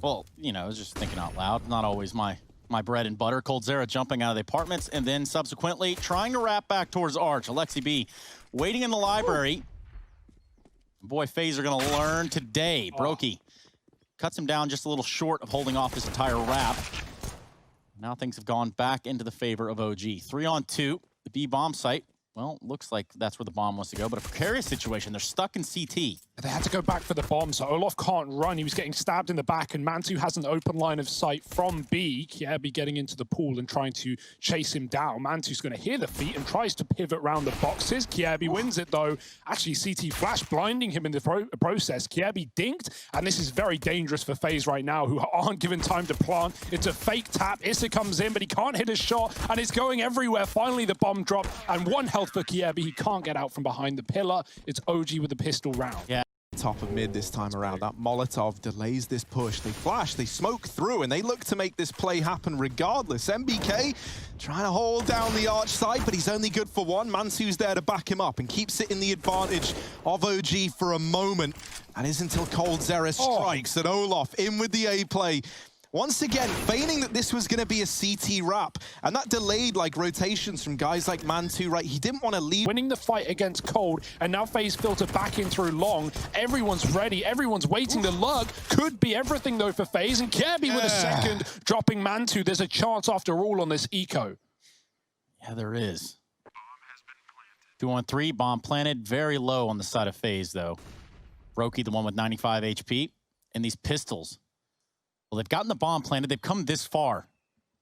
Well, you know, I was just thinking out loud. Not always my bread and butter. coldzera jumping out of the apartments and then subsequently trying to wrap back towards Arch. Alexi B waiting in the library. Boy, FaZe are going to learn today. Brokey cuts him down just a little short of holding off this entire wrap. Now things have gone back into the favor of OG. 3-on-2, the B bomb site. Well, looks like that's where the bomb wants to go, but a precarious situation. They're stuck in CT. They had to go back for the bomb, so Olof can't run. He was getting stabbed in the back, and Mantu has an open line of sight from B. Kiebi getting into the pool and trying to chase him down. Mantu's going to hear the feet and tries to pivot around the boxes. Kiebi wins it, though. Actually, CT flash blinding him in the process. Kiebi dinked, and this is very dangerous for FaZe right now, who aren't given time to plant. It's a fake tap. Issa comes in, but he can't hit a shot, and it's going everywhere. Finally, the bomb drop, and 1 health for Kiebi. He can't get out from behind the pillar. It's OG with the pistol round. Yeah. Top of mid this time around. That Molotov delays this push. They flash, they smoke through, and they look to make this play happen regardless. MBK trying to hold down the Arch side, but he's only good for 1. Mansu's there to back him up and keeps it in the advantage of OG for a moment. And is until coldzera strikes and Olof in with the A play. Once again, feigning that this was going to be a CT wrap. And that delayed, like, rotations from guys like Mantu, right? He didn't want to leave. Winning the fight against Cold, and now FaZe filter back in through long. Everyone's ready. Everyone's waiting. The lug could be everything, though, for FaZe. And Kirby with a second, dropping Mantu. There's a chance, after all, on this eco. Yeah, there is. 2-on-3, bomb planted. Very low on the side of FaZe, though. Brokey, the one with 95 HP. And these pistols. Well, they've gotten the bomb planted. They've come this far.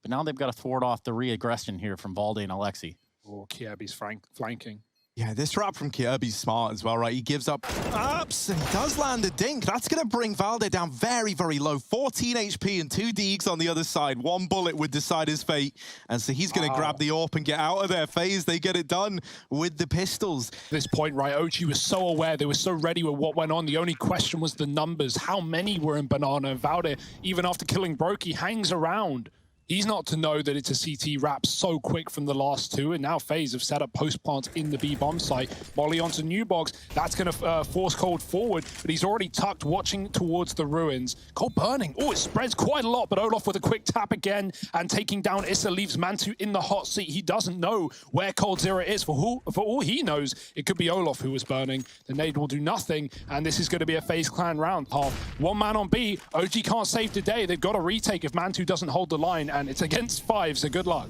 But now they've got to thwart off the re-aggression here from Valde and Alexi. Oh, Kiebi's flanking. Yeah, this wrap from Kirby's smart as well, right? He gives up ups and he does land a dink. That's going to bring Valde down very, very low. 14 HP and 2 deags on the other side. 1 bullet would decide his fate. And so he's going to grab the AWP and get out of there. FaZe, they get it done with the pistols. At this point, right, OG was so aware. They were so ready with what went on. The only question was the numbers. How many were in Banana? And Valde, even after killing Brokey, hangs around. He's not to know that it's a CT wrap so quick from the last 2, and now FaZe have set up post plants in the B bomb site. Molly onto Newbox. That's going to force Cold forward, but he's already tucked, watching towards the ruins. Cold burning. Oh, it spreads quite a lot, but Olof with a quick tap again, and taking down Issa leaves Mantu in the hot seat. He doesn't know where coldzera is. For all he knows, it could be Olof who was burning. The nade will do nothing, and this is going to be a FaZe Clan round. 1 man on B. OG can't save today. They've got to retake if Mantu doesn't hold the line. And it's against 5, so good luck.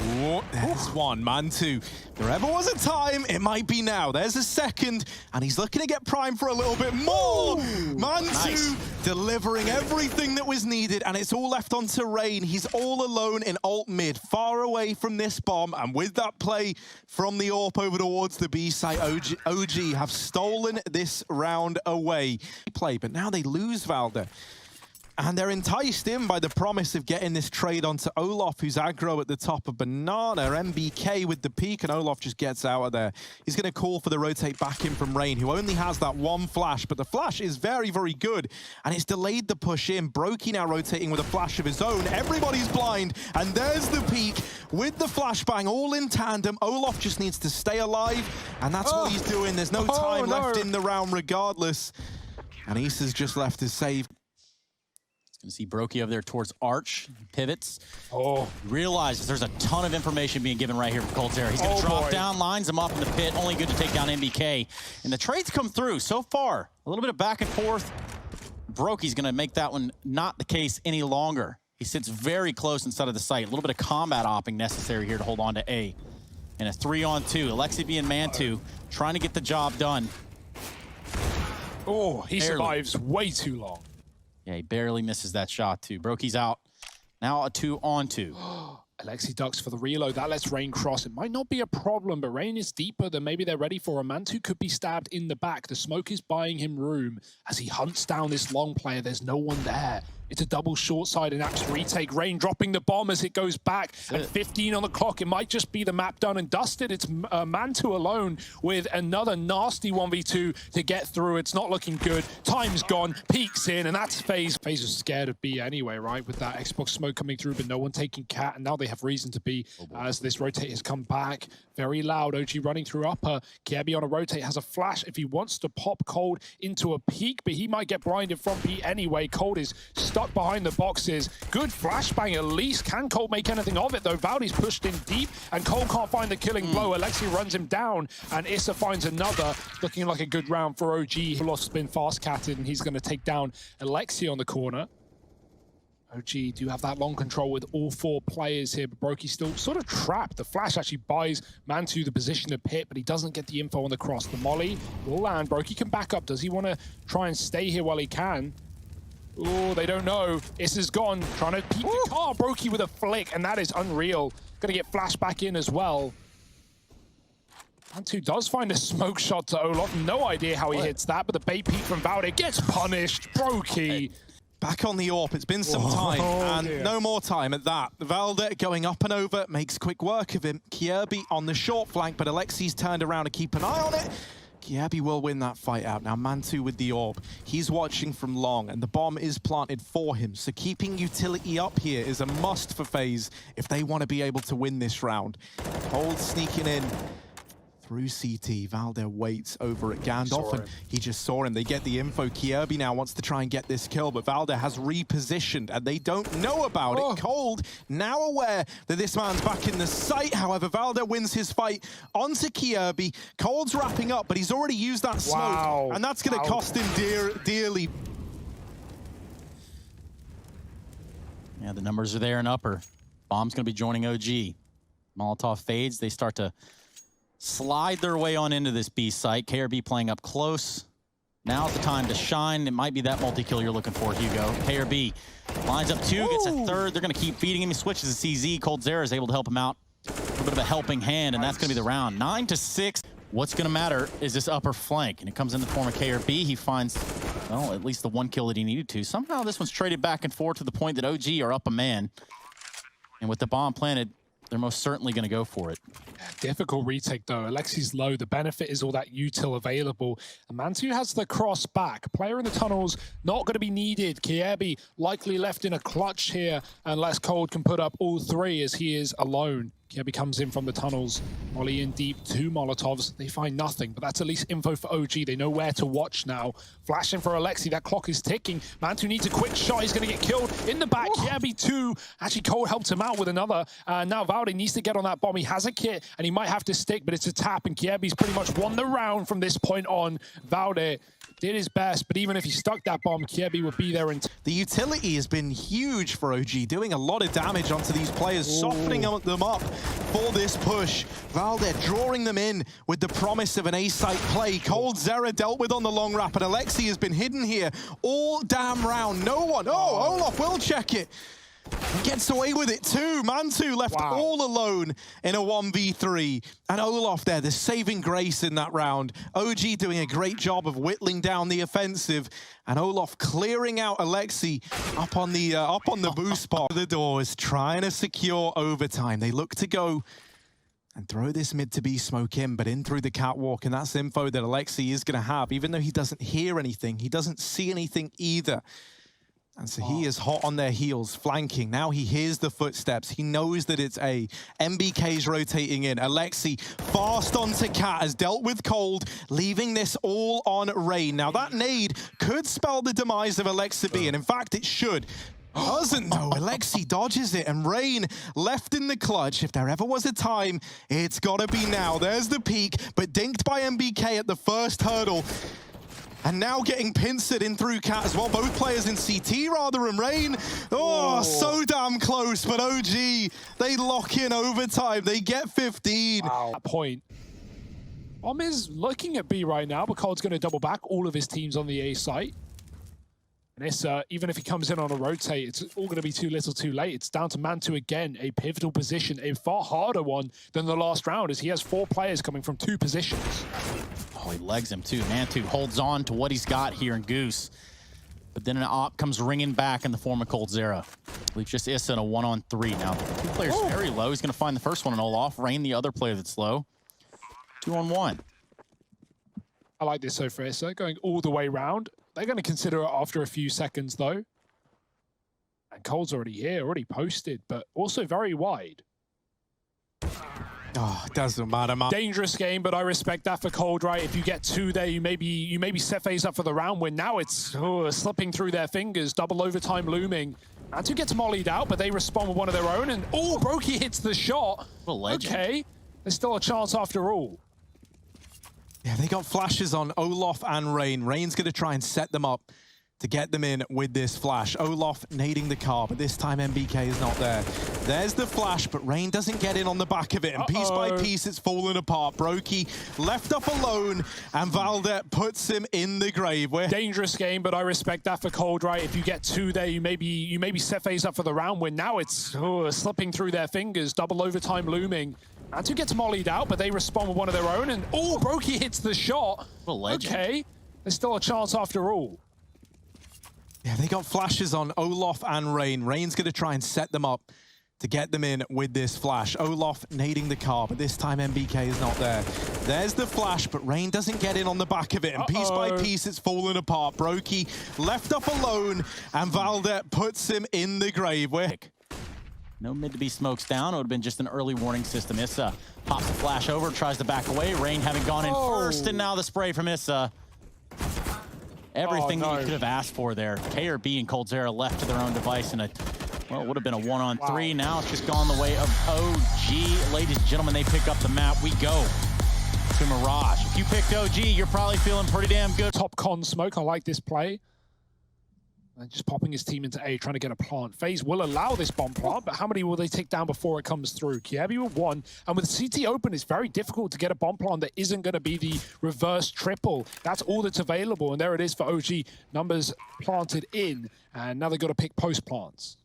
Oh, there's 1, Mantu. If there ever was a time, it might be now. There's a second, and he's looking to get primed for a little bit more. Mantu delivering everything that was needed, and it's all left onto Rain. He's all alone in alt mid, far away from this bomb, and with that play from the AWP over towards the B site, OG have stolen this round away. Play, but now they lose Valde. And they're enticed in by the promise of getting this trade onto Olof, who's aggro at the top of Banana. MBK with the peek, and Olof just gets out of there. He's going to call for the rotate back in from Rain, who only has that 1 flash, but the flash is very, very good. And it's delayed the push in. Brokey now rotating with a flash of his own. Everybody's blind, and there's the peek with the flashbang, all in tandem. Olof just needs to stay alive, and that's what he's doing. There's no time left in the round regardless. And Issa's just left to save. Gonna see Brokey over there towards Arch. Pivots. Oh. Realizes there's a ton of information being given right here from coldzera. He's gonna drop down, lines him up in the pit. Only good to take down MBK. And the trades come through so far. A little bit of back and forth. Brokey's gonna make that one not the case any longer. He sits very close inside of the site. A little bit of combat opping necessary here to hold on to A. And a 3-on-2. Alexi B and Mantu trying to get the job done. Oh, he survives way too long. Yeah, he barely misses that shot, too. Brokey's out. Now a 2-on-2. Alexi ducks for the reload. That lets Rain cross. It might not be a problem, but Rain is deeper than maybe they're ready for. Mantu could be stabbed in the back. The smoke is buying him room as he hunts down this long player. There's no one there. It's a double short side and Apps retake. Rain dropping the bomb as it goes back. At 15 on the clock, it might just be the map done and dusted. It's Mantu alone with another nasty 1v2 to get through. It's not looking good. Time's gone. Peeks in, and that's FaZe. FaZe was scared of B anyway, right? With that Xbox smoke coming through, but no one taking cat, and now they have reason to be as this rotate has come back. Very loud. OG running through upper. Kiebi on a rotate has a flash if he wants to pop Cold into a peak, but he might get blinded from B anyway. Cold is stuck stuck behind the boxes. Good flashbang at least. Can Cold make anything of it though? Valdi's pushed in deep and Cold can't find the killing blow. Alexi runs him down and Issa finds another. Looking like a good round for OG. Olof's been fast catted and he's going to take down Alexi on the corner. OG do have that long control with all 4 players here, but Brokey still sort of trapped. The flash actually buys Mantu the position to pit, but he doesn't get the info on the cross. The molly will land. Brokey can back up. Does he want to try and stay here while he can? Oh, they don't know. Issa's gone, trying to keep the car. Brokey with a flick, and that is unreal. Gonna get flashed back in as well. Mantu does find a smoke shot to Olof. No idea how he hits that, but the bait peek from Valde gets punished. Brokey. Back on the AWP, it's been some time, and no more time at that. Valde going up and over, makes quick work of him. Kjaerbye on the short flank, but Alexi's turned around to keep an eye on it. Kjaerbye will win that fight out. Now Mantu with the AWP, he's watching from long, and the bomb is planted for him. So keeping utility up here is a must for FaZe if they want to be able to win this round. Cold sneaking in through CT. Valde waits over at Gandalf, and he just saw him. They get the info. Kjaerbye now wants to try and get this kill, but Valde has repositioned, and they don't know about it. Cold now aware that this man's back in the sight. However, Valde wins his fight onto Kjaerbye. Cold's wrapping up, but he's already used that smoke, and that's going to cost him dearly. Yeah, the numbers are there and upper. Bomb's going to be joining OG. Molotov fades. They start to slide their way on into this B site. KRB playing up close. Now's the time to shine. It might be that multi-kill you're looking for, Hugo. KRB lines up 2, gets a third. They're going to keep feeding him. He switches to CZ. coldzera is able to help him out. A little bit of a helping hand, and that's going to be the round. 9-6. What's going to matter is this upper flank, and it comes in the form of KRB. He finds, well, at least the 1 kill that he needed to. Somehow this one's traded back and forth to the point that OG are up a man. And with the bomb planted, they're most certainly going to go for it. Difficult retake though. Alexi's low. The benefit is all that util available. And Mantu has the cross back. Player in the tunnels not going to be needed. Kjaerbye likely left in a clutch here unless Cold can put up all 3 as he is alone. Kjaerbye comes in from the tunnels. Molly in deep, 2 Molotovs. They find nothing, but that's at least info for OG. They know where to watch now. Flashing for Alexi. That clock is ticking. Mantu needs a quick shot. He's going to get killed in the back. Kjaerbye 2. Actually, Cold helped him out with another. Now Valde needs to get on that bomb. He has a kit, and he might have to stick, but it's a tap, and Kjaerbye's pretty much won the round from this point on. Valde did his best, but even if he stuck that bomb, Kjaerbye would be there. The utility has been huge for OG, doing a lot of damage onto these players, softening them up for this push. Valde drawing them in with the promise of an A-site play. coldzera dealt with on the long wrap, and Alexi has been hidden here all damn round. No one. Oh, Olof will check it. And gets away with it too. Mantu left all alone in a 1v3. And Olof there, the saving grace in that round. OG doing a great job of whittling down the offensive. And Olof clearing out Alexi up on the boost spot. The doors, trying to secure overtime. They look to go and throw this mid to B smoke in, but in through the catwalk. And that's info that Alexi is going to have. Even though he doesn't hear anything, he doesn't see anything either. And so he is hot on their heels, flanking. Now he hears the footsteps. He knows that it's A. MBK's rotating in. Alexi fast onto Cat, has dealt with Cold, leaving this all on Rain. Now that nade could spell the demise of Alexi B, and in fact it should. Doesn't though. Alexi dodges it, and Rain left in the clutch. If there ever was a time, it's gotta be now. There's the peak, but dinked by MBK at the first hurdle. And now getting pincered in through Cat as well. Both players in CT rather than Rain. Oh, so damn close. But OG, they lock in overtime. They get 15. Wow. That point. Bomb is looking at B right now, but Cold's going to double back all of his teams on the A site. And Issa, even if he comes in on a rotate, it's all going to be too little too late. It's down to Mantu again, a pivotal position, a far harder one than the last round, as he has 4 players coming from 2 positions. Oh, he legs him too. Mantu holds on to what he's got here in Goose. But then an op comes ringing back in the form of coldzera. Leaves just Issa in a 1-on-3. Now, 2 players very low. He's going to find the first one in Olaf. Rain, the other player that's low. 2-on-1. I like this so far, Issa, going all the way round. They're going to consider it after a few seconds, though. And Cold's already here, already posted, but also very wide. Oh, it doesn't matter, man. Dangerous game, but I respect that for Cold, right? If you get 2 there, you maybe set FaZe up for the round win. Now it's slipping through their fingers. Double overtime looming. Two gets mollied out, but they respond with one of their own. And Brokey hits the shot. Okay, there's still a chance after all. Yeah, they got flashes on Olof and Rain. Rain's going to try and set them up to get them in with this flash. Olof nading the car, but this time MBK is not there. There's the flash, but Rain doesn't get in on the back of it, and piece by piece it's falling apart. Brokey left up alone, and Valdet puts him in the grave. Dangerous game, but I respect that for Cold, right? If you get 2 there, you maybe set FaZe up for the round win. Now it's slipping through their fingers. Double overtime looming. Two gets mollied out, but they respond with one of their own. And Brokey hits the shot. Okay, there's still a chance after all. Yeah, they got flashes on Olof and Rain. Rain's going to try and set them up to get them in with this flash. Olof nading the car, but this time MBK is not there. There's the flash, but Rain doesn't get in on the back of it, and piece by piece it's falling apart. Brokey left up alone, and Valdet puts him in the grave. No mid to be smokes down. It would have been just an early warning system. Issa pops the flash over, tries to back away. Rain having gone in first, and now the spray from Issa. Everything that you could have asked for there. KRB and coldzera left to their own device in a, well, it would have been a 1-on-3. Now it's just gone the way of OG. Ladies and gentlemen, they pick up the map. We go to Mirage. If you picked OG, you're probably feeling pretty damn good. Top con smoke. I like this play. And just popping his team into A, trying to get a plant. FaZe will allow this bomb plant, but how many will they take down before it comes through? Kiebi with 1, and with CT open, it's very difficult to get a bomb plant that isn't going to be the reverse triple. That's all that's available, and there it is for OG. Numbers planted in, and now they've got to pick post plants.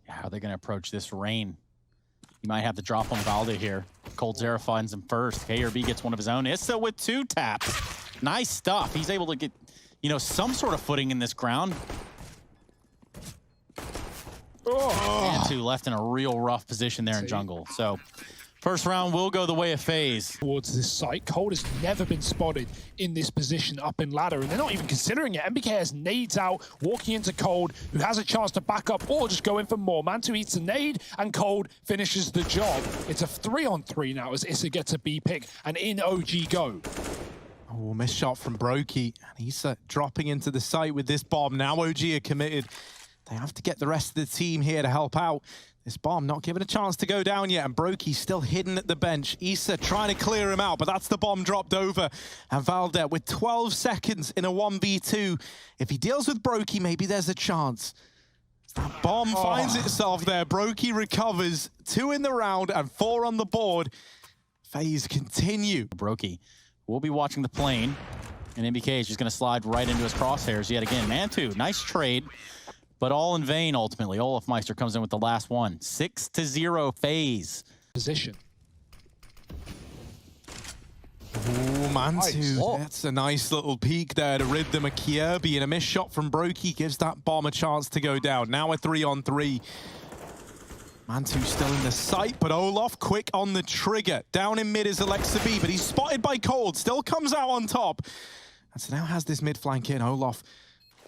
How are they going to approach this Rain? He might have the drop on Valde here. coldzera finds him first. KRB gets one of his own. Issa with 2 taps. Nice stuff. He's able to get, you know, some sort of footing in this ground. And 2 left in a real rough position there in jungle. So first round will go the way of FaZe. Towards this site, Cold has never been spotted in this position up in ladder, and they're not even considering it. MBK has nades out, walking into Cold, who has a chance to back up or just go in for more. Mantu eats a nade, and Cold finishes the job. It's a 3-on-3 now as Issa gets a B pick, and in OG go. Oh, missed shot from Brokey. And he's dropping into the site with this bomb. Now OG are committed. They have to get the rest of the team here to help out. This bomb not given a chance to go down yet, and Brokey still hidden at the bench. Issa trying to clear him out, but that's the bomb dropped over. And Valdet with 12 seconds in a 1v2. If he deals with Brokey, maybe there's a chance. That bomb finds itself there. Brokey recovers. 2 in the round and 4 on the board. FaZe continue. Brokey will be watching the plane, and MBK is just going to slide right into his crosshairs yet again. Mantu, nice trade, but all in vain ultimately. Olaf Meister comes in with the last one. 6-0 FaZe. Position. Oh, Mantu, that's a nice little peek there to rid them of Kiebi, and a missed shot from Brokey gives that bomb a chance to go down. Now a 3-on-3. Mantu still in the sight, but Olaf quick on the trigger. Down in mid is Alexa B, but he's spotted by Cold. Still comes out on top. And so now has this mid flank in. Olaf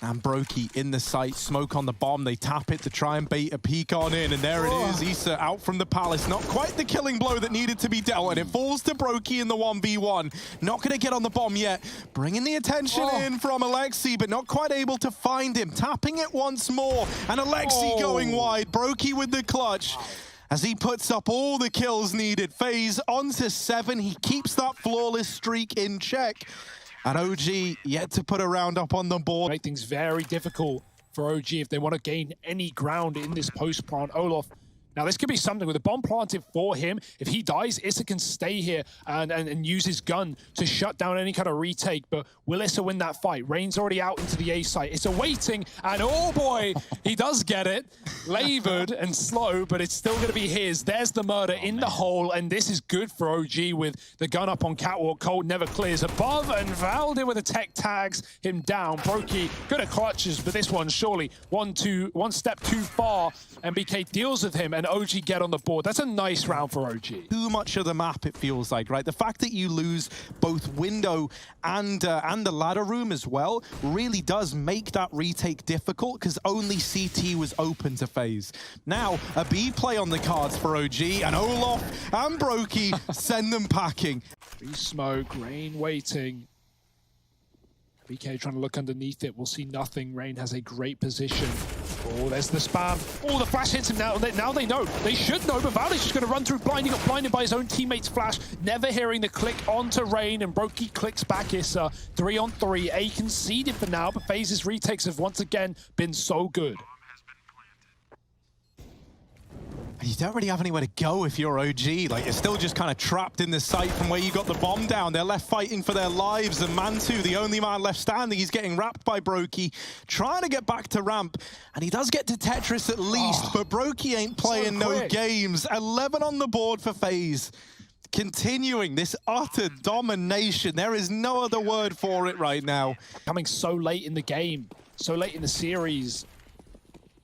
and Brokey in the sight. Smoke on the bomb. They tap it to try and bait a peek on in. And there it is. Issa out from the palace. Not quite the killing blow that needed to be dealt. And it falls to Brokey in the 1v1. Not going to get on the bomb yet. Bringing the attention in from Alexi, but not quite able to find him. Tapping it once more. And Alexi going wide. Brokey with the clutch. As he puts up all the kills needed. FaZe on to 7. He keeps that flawless streak in check. And OG yet to put a round up on the board. Make things very difficult for OG if they want to gain any ground in this post plant. Olaf. Now, this could be something with a bomb planted for him. If he dies, Issa can stay here and use his gun to shut down any kind of retake. But will Issa win that fight? Rain's already out into the A site. Issa waiting, and oh boy, he does get it. Labored and slow, but it's still going to be his. There's the murder in the hole, and this is good for OG with the gun up on Catwalk. Cold never clears above, and Valde with a tech tags him down. Brokey good at clutches, but this one surely one step too far. MBK deals with him, and and OG get on the board. That's a nice round for OG. Too much of the map, it feels like, right? The fact that you lose both window and the ladder room as well really does make that retake difficult because only CT was open to FaZe. Now, a B play on the cards for OG, and Olof and Brokey send them packing. Free smoke, Rain waiting. BK trying to look underneath it. We'll see nothing. Rain has a great position. Oh, there's the spam. Oh, the flash hits him now. Now they know. They should know, but Valdez just going to run through blind. He got blinded by his own teammate's flash. Never hearing the click onto Rain, and Brokey clicks back Issa. 3-on-3. A conceded for now, but FaZe's retakes have once again been so good. You don't really have anywhere to go if you're OG. Like, you're still just kind of trapped in the site from where you got the bomb down. They're left fighting for their lives, and Mantu, the only man left standing, he's getting wrapped by Brokey, trying to get back to ramp, and he does get to Tetris at least, but Brokey ain't playing no games. 11 on the board for FaZe. Continuing this utter domination. There is no other word for it right now. Coming so late in the game, so late in the series.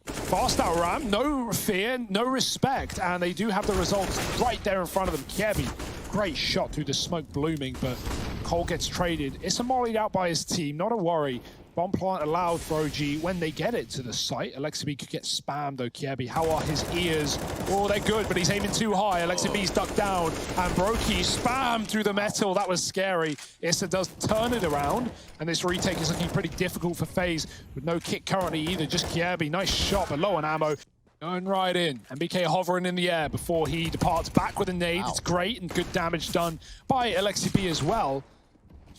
Fast out ramp, no fear, no respect, and they do have the results right there in front of them. Kiebi, great shot through the smoke blooming, but Cole gets traded. It's mollied out by his team, not a worry. Bomb plant allowed for OG when they get it to the site. Alexi could get spammed though. Kiebi, how are his ears? Oh, they're good, but he's aiming too high. Alexi B's ducked down, and Brokey spammed through the metal. That was scary. Issa does turn it around, and this retake is looking pretty difficult for FaZe with no kit currently either. Just Kiebi, nice shot, but low on ammo. Going right in, MBK hovering in the air before he departs back with a nade. It's great and good damage done by Alexi B as well.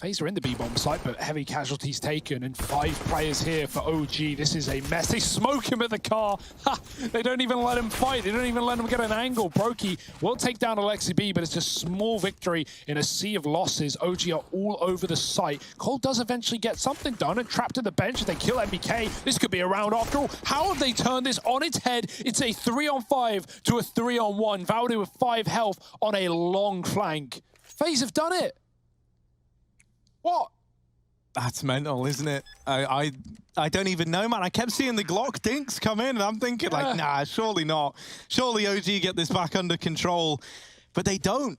FaZe are in the B-bomb site, but heavy casualties taken, and 5 players here for OG. This is a mess. They smoke him at the car. Ha! They don't even let him fight. They don't even let him get an angle. Brokey will take down Alexi B, but it's a small victory in a sea of losses. OG are all over the site. Cole does eventually get something done, and trapped to the bench. They kill MBK. This could be a round after all. How have they turned this on its head? It's a 3-on-5 to a 3-on-1. Valde with 5 health on a long flank. FaZe have done it. What? That's mental, isn't it? I don't even know, man. I kept seeing the Glock dinks come in, and I'm thinking, like, nah, surely not. Surely OG get this back under control. But they don't.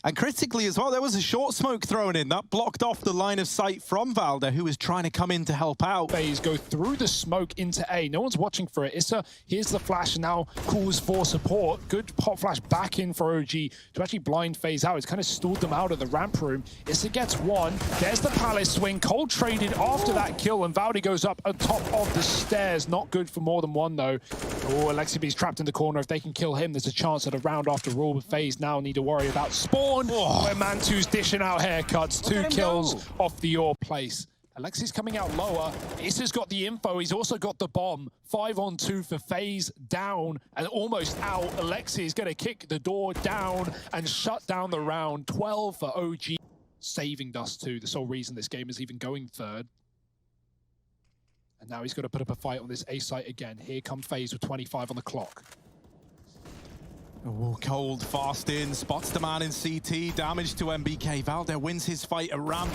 And critically as well, there was a short smoke thrown in. That blocked off the line of sight from Valde, who was trying to come in to help out. FaZe go through the smoke into A. No one's watching for it. Issa, here's the flash, and now calls for support. Good pop flash back in for OG to actually blind FaZe out. It's kind of stalled them out of the ramp room. Issa gets one. There's the palace swing. Cole traded after that kill, and Valde goes up on top of the stairs. Not good for more than one, though. Oh, Alexi B's trapped in the corner. If they can kill him, there's a chance at a round after all. But FaZe now need to worry about spawn. Where Mantu's dishing out haircuts. 2 kills off the your place. Alexi's coming out lower. Issa's got the info. He's also got the bomb. 5-on-2 for FaZe, down and almost out. Alexi is going to kick the door down and shut down the round. 12 for OG. Saving Dust too. The sole reason this game is even going third. And now he's got to put up a fight on this A site again. Here come FaZe with 25 on the clock. Oh, Cold fast in, spots the man in CT, damage to MBK. Valde wins his fight at ramp.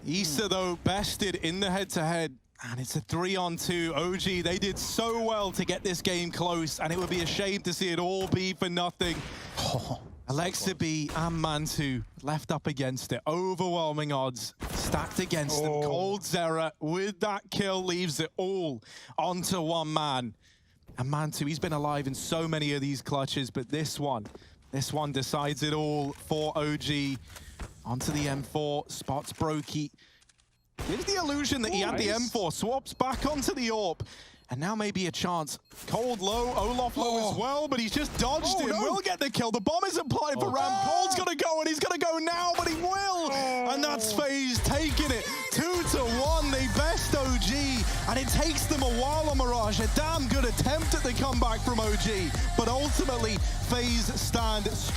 Issa, though, bested in the head-to-head, and it's a 3-on-2. OG, they did so well to get this game close, and it would be a shame to see it all be for nothing. Alexa B and Mantu left up against it. Overwhelming odds stacked against them. coldzera with that kill leaves it all onto one man. And Mantu, he's been alive in so many of these clutches, but this one decides it all for OG. Onto the M4, spots Brokey. Gives the illusion that he had the M4, swaps back onto the AWP. And now maybe a chance. Cold low, Olaf low as well, but he's just dodged him. Will get the kill. The bomb isn't planted for ramp. Cold's gonna go, and he's gonna go now, but he will. And that's FaZe taking it 2-1. They best OG, and it takes them a while on Mirage. A damn good attempt at the comeback from OG, but ultimately FaZe stand strong.